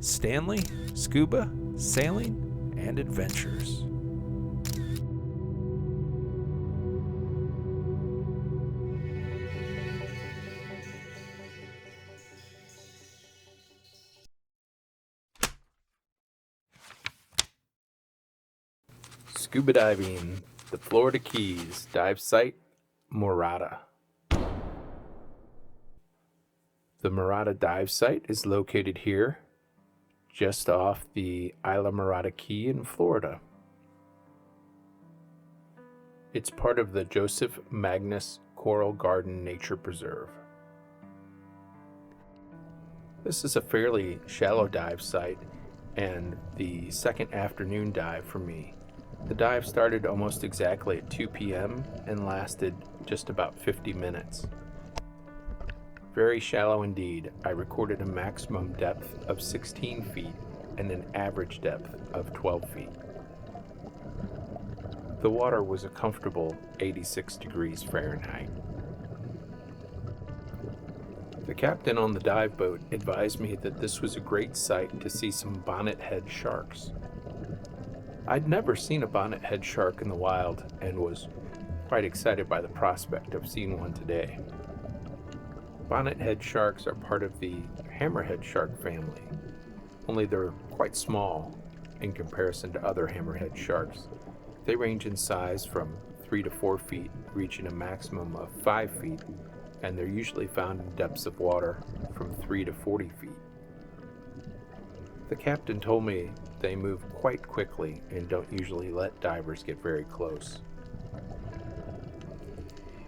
Stanley, Scuba, Sailing, and Adventures. Scuba diving, the Florida Keys, dive site, Morada. The Morada dive site is located here, just off the Islamorada Key in Florida. It's part of the Joseph Magnus Coral Garden Nature Preserve. This is a fairly shallow dive site and the second afternoon dive for me. The dive started almost exactly at 2 p.m. and lasted just about 50 minutes. Very shallow indeed. I recorded a maximum depth of 16 feet and an average depth of 12 feet. The water was a comfortable 86 degrees Fahrenheit. The captain on the dive boat advised me that this was a great site to see some bonnethead sharks. I'd never seen a bonnethead shark in the wild and was quite excited by the prospect of seeing one today. Bonnethead sharks are part of the hammerhead shark family, only they're quite small in comparison to other hammerhead sharks. They range in size from 3 to 4 feet, reaching a maximum of 5 feet, and they're usually found in depths of water from 3 to 40 feet. The captain told me they move quite quickly and don't usually let divers get very close.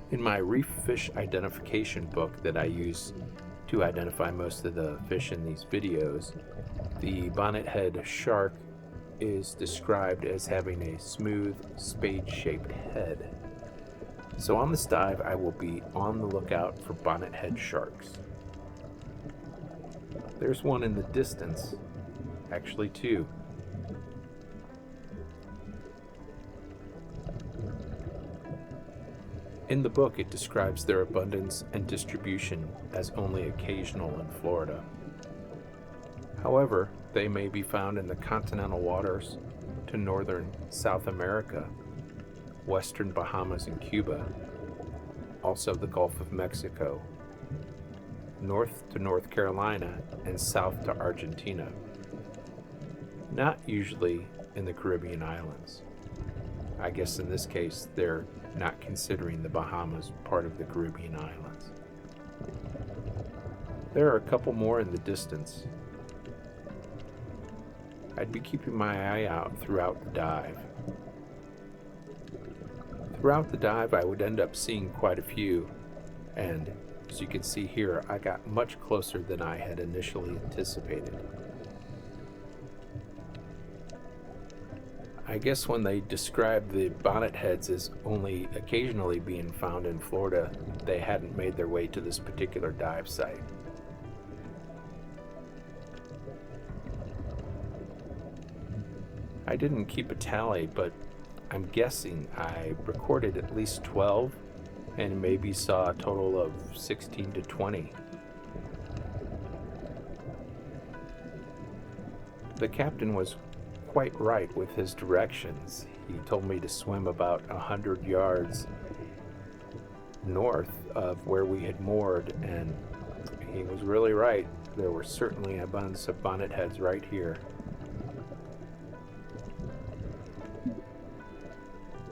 In my reef fish identification book that I use to identify most of the fish in these videos, the bonnethead shark is described as having a smooth, spade-shaped head. So on this dive, I will be on the lookout for bonnethead sharks. There's one in the distance, actually two. In the book, it describes their abundance and distribution as only occasional in Florida. However, they may be found in the continental waters to northern South America, western Bahamas and Cuba, also the Gulf of Mexico, north to North Carolina, and south to Argentina. Not usually in the Caribbean islands. I guess in this case, they're not considering the Bahamas part of the Caribbean islands. There are a couple more in the distance. I'd be keeping my eye out throughout the dive. Throughout the dive, I would end up seeing quite a few, and as you can see here, I got much closer than I had initially anticipated. I guess when they described the bonnetheads as only occasionally being found in Florida, they hadn't made their way to this particular dive site. I didn't keep a tally, but I'm guessing I recorded at least 12 and maybe saw a total of 16 to 20. The captain was quite right with his directions. He told me to swim about 100 yards north of where we had moored, and he was really right. There were certainly an abundance of bonnetheads right here.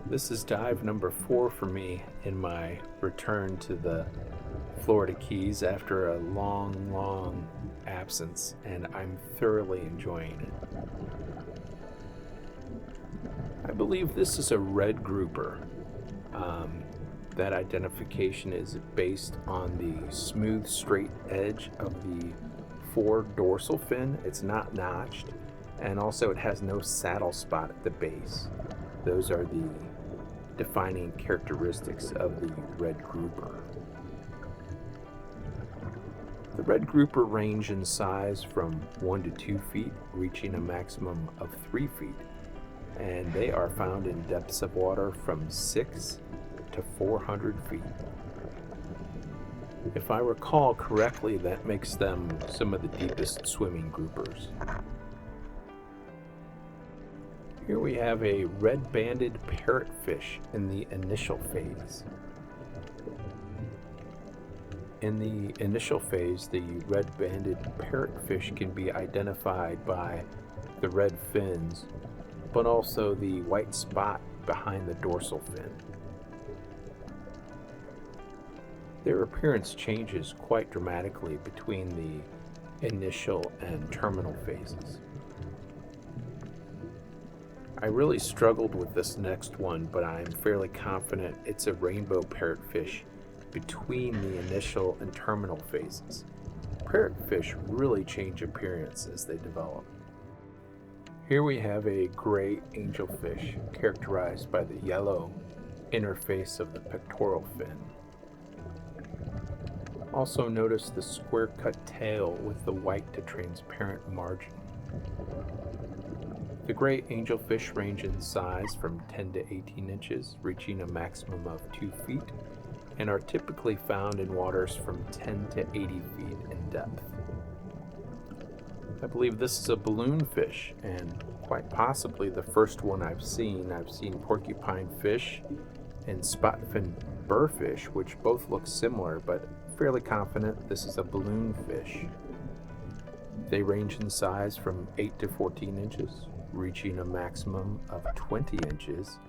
This is dive number 4 for me in my return to the Florida Keys after a long absence, and I'm thoroughly enjoying it. I believe this is a red grouper. That identification is based on the smooth, straight edge of the fore dorsal fin. It's not notched, and also it has no saddle spot at the base. Those are the defining characteristics of the red grouper. The red grouper range in size from 1 to 2 feet, reaching a maximum of 3 feet. And they are found in depths of water from 6 to 400 feet. If I recall correctly, that makes them some of the deepest swimming groupers. Here we have a red-banded parrotfish in the initial phase. In the initial phase, the red-banded parrotfish can be identified by the red fins, but also the white spot behind the dorsal fin. Their appearance changes quite dramatically between the initial and terminal phases. I really struggled with this next one, but I'm fairly confident it's a rainbow parrotfish between the initial and terminal phases. Parrotfish really change appearance as they develop. Here we have a gray angelfish characterized by the yellow inner face of the pectoral fin. Also notice the square-cut tail with the white to transparent margin. The gray angelfish range in size from 10 to 18 inches, reaching a maximum of 2 feet, and are typically found in waters from 10 to 80 feet in depth. I believe this is a balloonfish, and quite possibly the first one I've seen. I've seen porcupine fish and spotfin burrfish, which both look similar, but fairly confident this is a balloonfish. They range in size from 8 to 14 inches, reaching a maximum of 20 inches,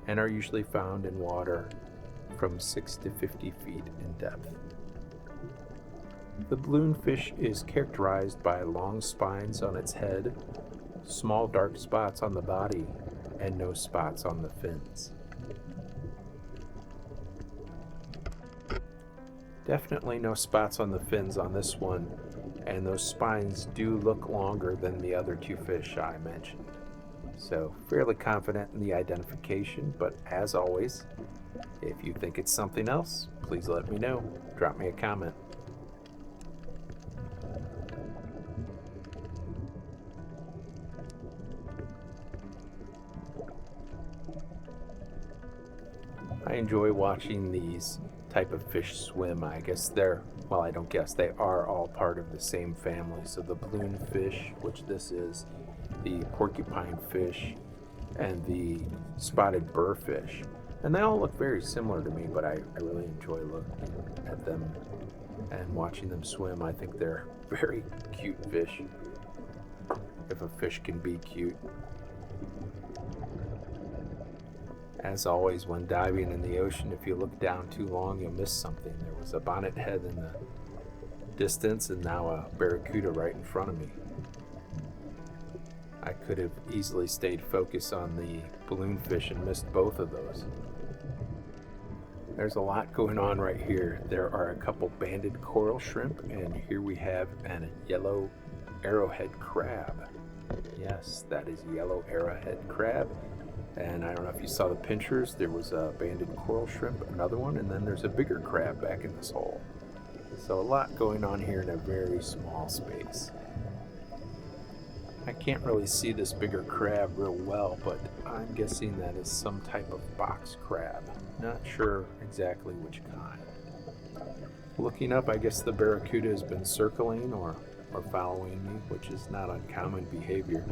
and are usually found in water from 6 to 50 feet in depth. The balloonfish is characterized by long spines on its head, small dark spots on the body, and no spots on the fins. Definitely no spots on the fins on this one, and those spines do look longer than the other two fish I mentioned. So fairly confident in the identification, but as always, if you think it's something else, please let me know. Drop me a comment. I enjoy watching these type of fish swim. I guess they are all part of the same family. So the balloonfish, which this is, the porcupine fish, and the spotted burrfish. And they all look very similar to me, but I really enjoy looking at them and watching them swim. I think they're very cute fish, if a fish can be cute. As always, when diving in the ocean, if you look down too long, you'll miss something. There was a bonnet head in the distance and now a barracuda right in front of me. I could have easily stayed focused on the balloonfish and missed both of those. There's a lot going on right here. There are a couple banded coral shrimp, and here we have a yellow arrowhead crab. Yes, that is yellow arrowhead crab. And I don't know if you saw the pinchers, there was a banded coral shrimp, another one, and then there's a bigger crab back in this hole. So a lot going on here in a very small space. I can't really see this bigger crab real well, but I'm guessing that is some type of box crab. Not sure exactly which kind. Looking up, I guess the barracuda has been circling or following me, which is not uncommon behavior.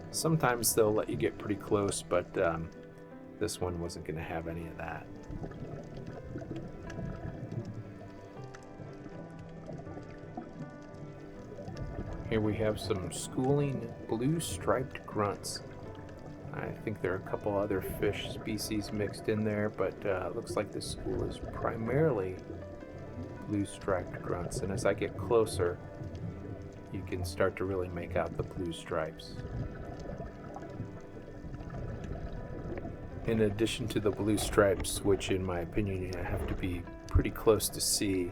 Sometimes they'll let you get pretty close, but this one wasn't going to have any of that. Here we have some schooling blue-striped grunts. I think there are a couple other fish species mixed in there, but it looks like the school is primarily blue-striped grunts. And as I get closer, you can start to really make out the blue stripes. In addition to the blue stripes, which in my opinion you have to be pretty close to see,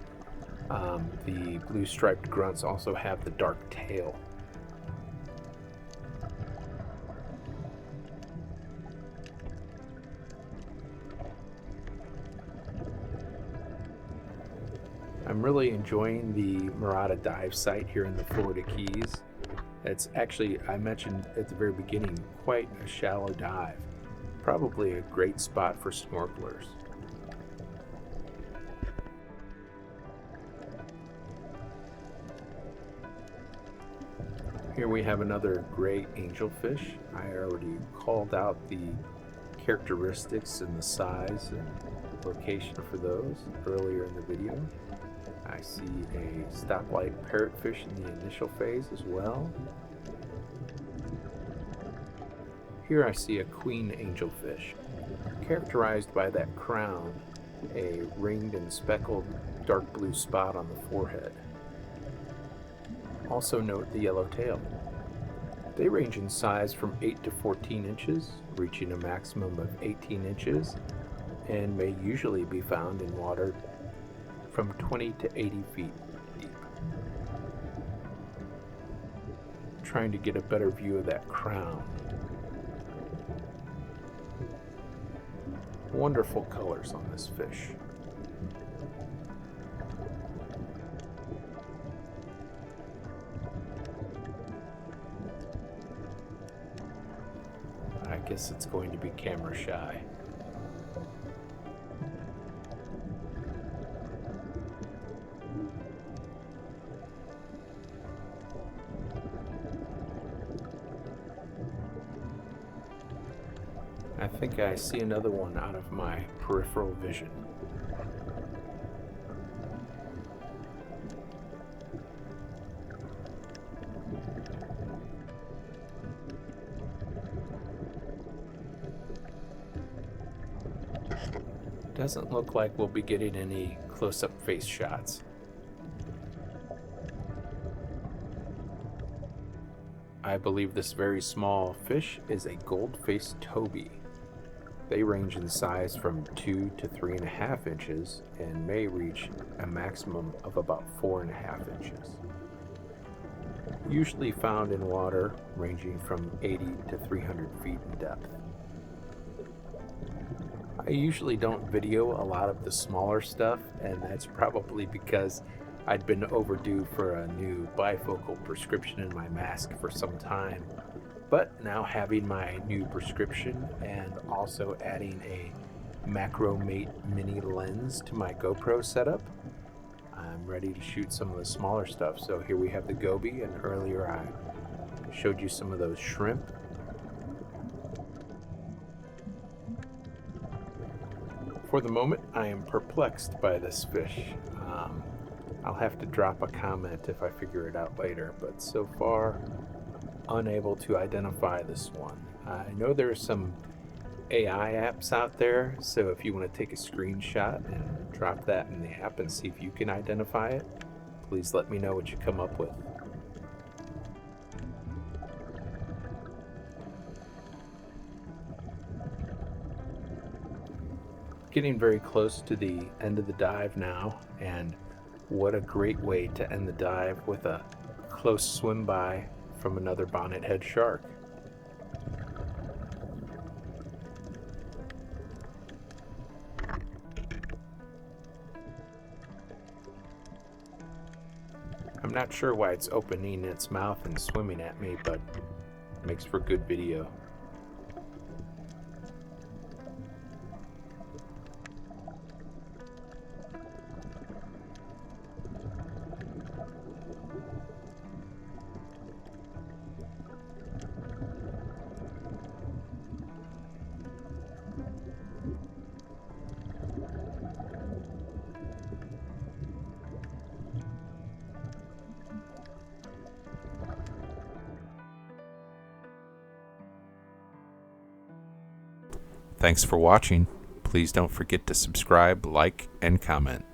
the blue striped grunts also have the dark tail. I'm really enjoying the Morada dive site here in the Florida Keys. It's actually, I mentioned at the very beginning, quite a shallow dive. probably a great spot for snorkelers. Here we have another gray angelfish. I already called out the characteristics and the size and location for those earlier in the video. I see a stoplight parrotfish in the initial phase as well. Here I see a queen angelfish, characterized by that crown, a ringed and speckled dark blue spot on the forehead. Also note the yellow tail. They range in size from 8 to 14 inches, reaching a maximum of 18 inches, and may usually be found in water from 20 to 80 feet deep. Trying to get a better view of that crown. Wonderful colors on this fish. I guess it's going to be camera shy. I think I see another one out of my peripheral vision. Doesn't look like we'll be getting any close-up face shots. I believe this very small fish is a gold-faced toby. They range in size from 2 to 3.5 inches and may reach a maximum of about 4.5 inches. Usually found in water ranging from 80 to 300 feet in depth. I usually don't video a lot of the smaller stuff, and that's probably because I'd been overdue for a new bifocal prescription in my mask for some time. But now having my new prescription and also adding a Macromate mini lens to my GoPro setup, I'm ready to shoot some of the smaller stuff. So here we have the goby, and earlier I showed you some of those shrimp. For the moment, I am perplexed by this fish. I'll have to drop a comment if I figure it out later, but so far, unable to identify this one. I know there's some AI apps out there, so if you want to take a screenshot and drop that in the app and see if you can identify it, please let me know what you come up with. Getting very close to the end of the dive now, and what a great way to end the dive with a close swim by from another bonnethead shark. I'm not sure why it's opening its mouth and swimming at me, but it makes for good video. Thanks for watching. Please don't forget to subscribe, like, and comment.